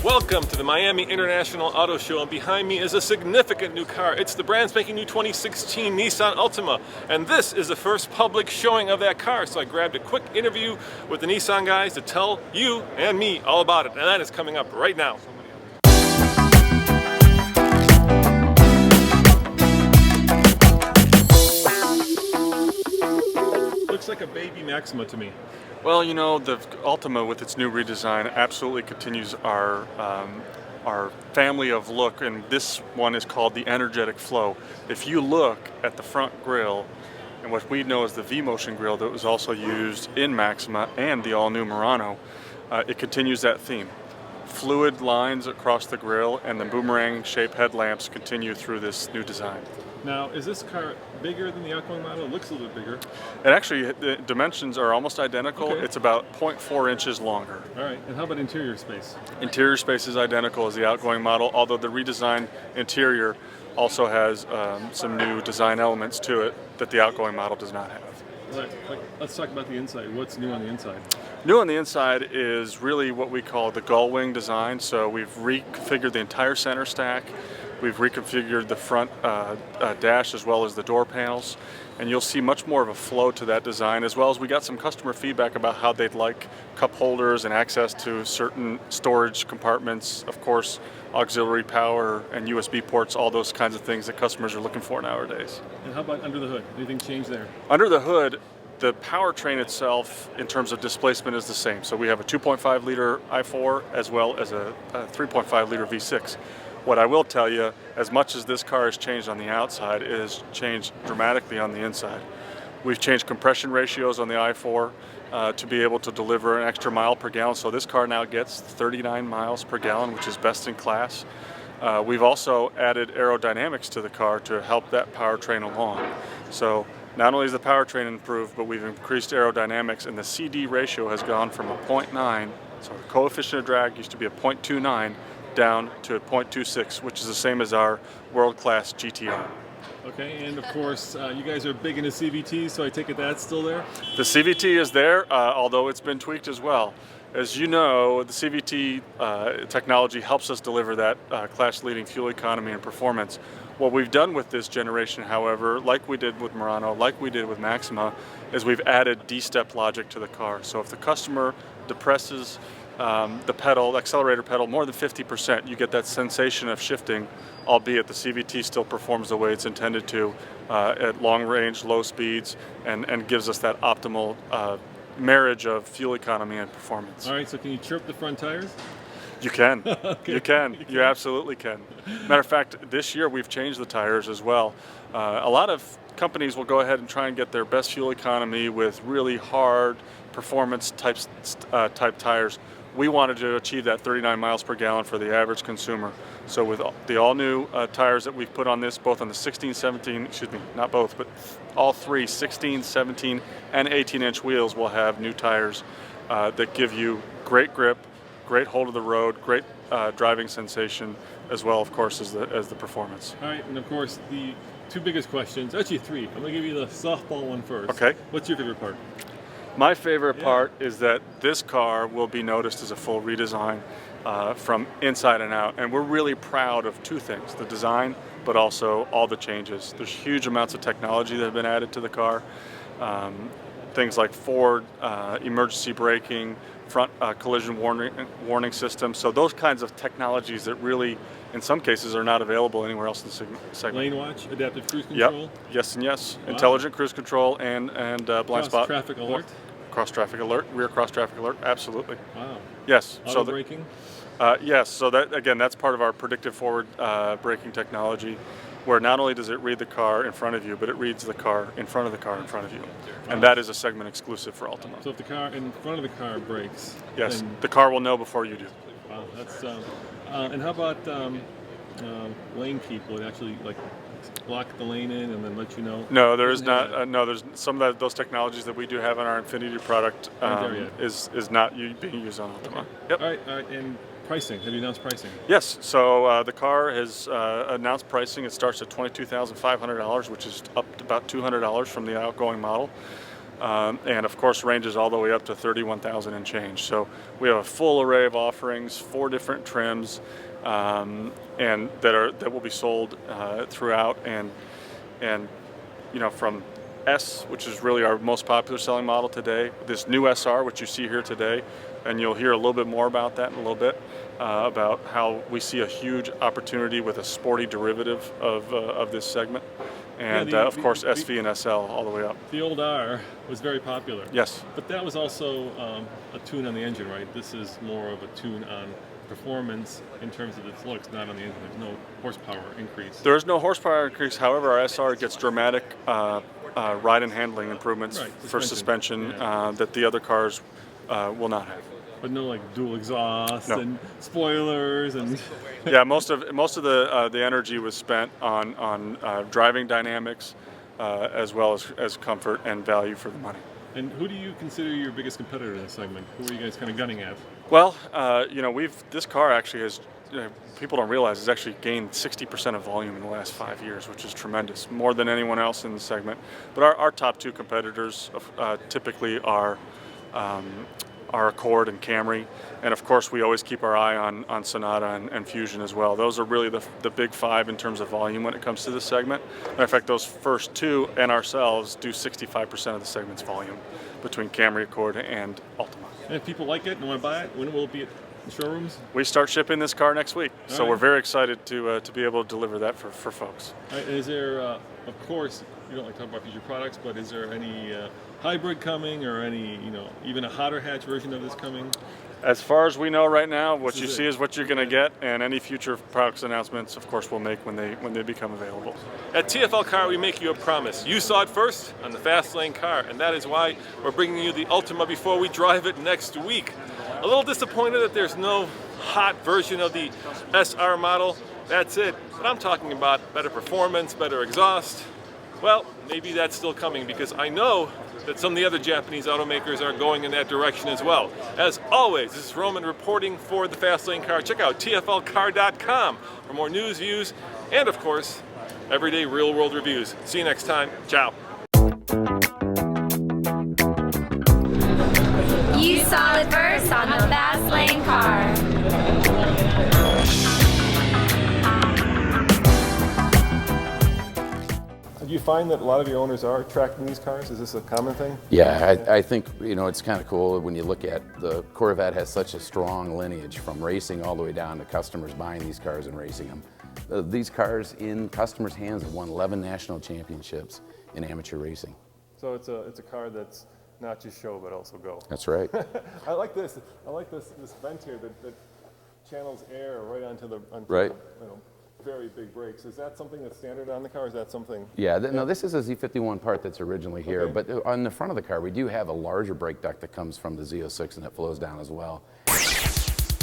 Welcome to the Miami International Auto Show, and behind me is a significant new car. It's the brand spanking new 2016 Nissan Altima, and this is the first public showing of that car, so I grabbed a quick interview with the Nissan guys to tell you and me all about it, and that is coming up right now. Looks like a baby Maxima to me. Well, you know, the Altima with its new redesign absolutely continues our family of look, and this one is called the Energetic Flow. If you look at the front grille, and what we know as the V-Motion grille that was also used in Maxima and the all-new Murano, it continues that theme. Fluid lines across the grille and the boomerang-shaped headlamps continue through this new design. Now, is this car bigger than the outgoing model? It looks a little bit bigger. It actually, the dimensions are almost identical. Okay. It's about 0.4 inches longer. All right, and how about interior space? Interior space is identical as the outgoing model, although the redesigned interior also has some new design elements to it that the outgoing model does not have. All right, let's talk about the inside. What's new on the inside? New on the inside is really what we call the gull wing design. So we've reconfigured the entire center stack. We've reconfigured the front dash as well as the door panels, and you'll see much more of a flow to that design, as well as we got some customer feedback about how they'd like cup holders and access to certain storage compartments, of course, auxiliary power and USB ports, all those kinds of things that customers are looking for nowadays. And how about under the hood? Anything changed there? Under the hood, the powertrain itself, in terms of displacement, is the same. So we have a 2.5 liter i4 as well as a 3.5 liter V6. What I will tell you, as much as this car has changed on the outside, it has changed dramatically on the inside. We've changed compression ratios on the i4 to be able to deliver an extra mile per gallon. So this car now gets 39 miles per gallon, which is best in class. We've also added aerodynamics to the car to help that powertrain along. So not only is the powertrain improved, but we've increased aerodynamics, and the CD ratio has gone from a 0.9, so the coefficient of drag used to be a 0.29, down to a 0.26, which is the same as our world-class GTR. Okay, and of course, you guys are big into CVT, so I take it that's still there? The CVT is there, although it's been tweaked as well. As you know, the CVT technology helps us deliver that class-leading fuel economy and performance. What we've done with this generation, however, like we did with Murano, like we did with Maxima, is we've added D-step logic to the car. So if the customer depresses the pedal, the accelerator pedal, more than 50%, you get that sensation of shifting, albeit the CVT still performs the way it's intended to at long range, low speeds, and gives us that optimal marriage of fuel economy and performance. All right, so can you chirp the front tires? You can. Okay. You can. You absolutely can. Matter of fact, this year we've changed the tires as well. A lot of companies will go ahead and try and get their best fuel economy with really hard performance type tires. We wanted to achieve that 39 miles per gallon for the average consumer. So with the all-new tires that we've put on this, both on the 16, 17, excuse me, not both, but all three 16, 17, and 18-inch wheels will have new tires that give you great grip, great hold of the road, great driving sensation, as well, of course, as the performance. All right, and of course, the two biggest questions, actually three. I'm going to give you the softball one first. Okay. What's your favorite part? My favorite part is that this car will be noticed as a full redesign from inside and out. And we're really proud of two things, the design, but also all the changes. There's huge amounts of technology that have been added to the car. Things like forward emergency braking, front collision warning system. So those kinds of technologies that really, in some cases, are not available anywhere else in the segment. Lane watch, adaptive cruise control. Yep. Yes and yes. Wow. Intelligent cruise control and blind spot. Traffic alert. Cross traffic alert, rear cross traffic alert. Absolutely. Wow. Yes. Auto braking. Yes. So that again, that's part of our predictive forward braking technology, where not only does it read the car in front of you, but it reads the car in front of the car in front of you, and that is a segment exclusive for Altima. So if the car in front of the car brakes, yes, then... the car will know before you do. Wow, that's and how about lane keep? Will it actually like block the lane in and then let you know? No, there is not. No, there's some of those technologies that we do have in our Infinity product is not being used on Altima. Okay. Yep. All right, and pricing. Have you announced pricing? Yes. So the car has announced pricing. It starts at $22,500, which is up to about $200 from the outgoing model. and of course ranges all the way up to 31,000 and change. So we have a full array of offerings, 4 different trims, and that will be sold throughout, and you know, from S, which is really our most popular selling model today, this new SR, which you see here today, and you'll hear a little bit more about that in a little bit, about how we see a huge opportunity with a sporty derivative of this segment, and of course SV and SL all the way up. The old R was very popular. Yes. But that was also a tune on the engine, right? This is more of a tune on performance in terms of its looks, not on the engine. There's no horsepower increase. There is no horsepower increase. However, our SR gets dramatic ride and handling improvements for suspension that the other cars will not have. But no, like dual exhaust No. and spoilers and. Yeah, most of the energy was spent on driving dynamics, as well as comfort and value for the money. And who do you consider your biggest competitor in this segment? Who are you guys kind of gunning at? Well, you know, this car actually has, people don't realize, has actually gained 60% of volume in the last 5 years, which is tremendous, more than anyone else in the segment. But our top 2 competitors typically are Accord and Camry, and of course we always keep our eye on Sonata and Fusion as well. Those are really the big 5 in terms of volume when it comes to this segment. And in fact, those first 2 and ourselves do 65% of the segment's volume between Camry, Accord, and Altima. And if people like it and want to buy it, when will it be at the showrooms? We start shipping this car next week, so we're very excited to be able to deliver that for folks. Is there, of course, you don't like to talk about future products, but is there any hybrid coming, or any, even a hotter hatch version of this coming? As far as we know right now, what you see is what you're going to get, and any future products announcements, of course, we'll make when they become available. At TFL Car, we make you a promise. You saw it first on the Fast Lane Car, and that is why we're bringing you the Altima before we drive it next week. A little disappointed that there's no hot version of the SR model. That's it. But I'm talking about better performance, better exhaust. Well, maybe that's still coming, because I know that some of the other Japanese automakers are going in that direction as well. As always, this is Roman reporting for the Fast Lane Car. Check out tflcar.com for more news, views, and of course, everyday real-world reviews. See you next time. Ciao. You saw it first on the Fast Lane Car. Do you find that a lot of your owners are tracking these cars? Is this a common thing? Yeah, I think, it's kind of cool when you look at the Corvette has such a strong lineage from racing all the way down to customers buying these cars and racing them. These cars in customers' hands have won 11 national championships in amateur racing. So it's a car that's not just show, but also go. That's right. I like this. I like this vent here that channels air right onto the Right. Very big brakes. Is that something that's standard on the car? Is that something? Yeah, no, this is a Z51 part that's originally here, but on the front of the car, we do have a larger brake duct that comes from the Z06 and that flows down as well.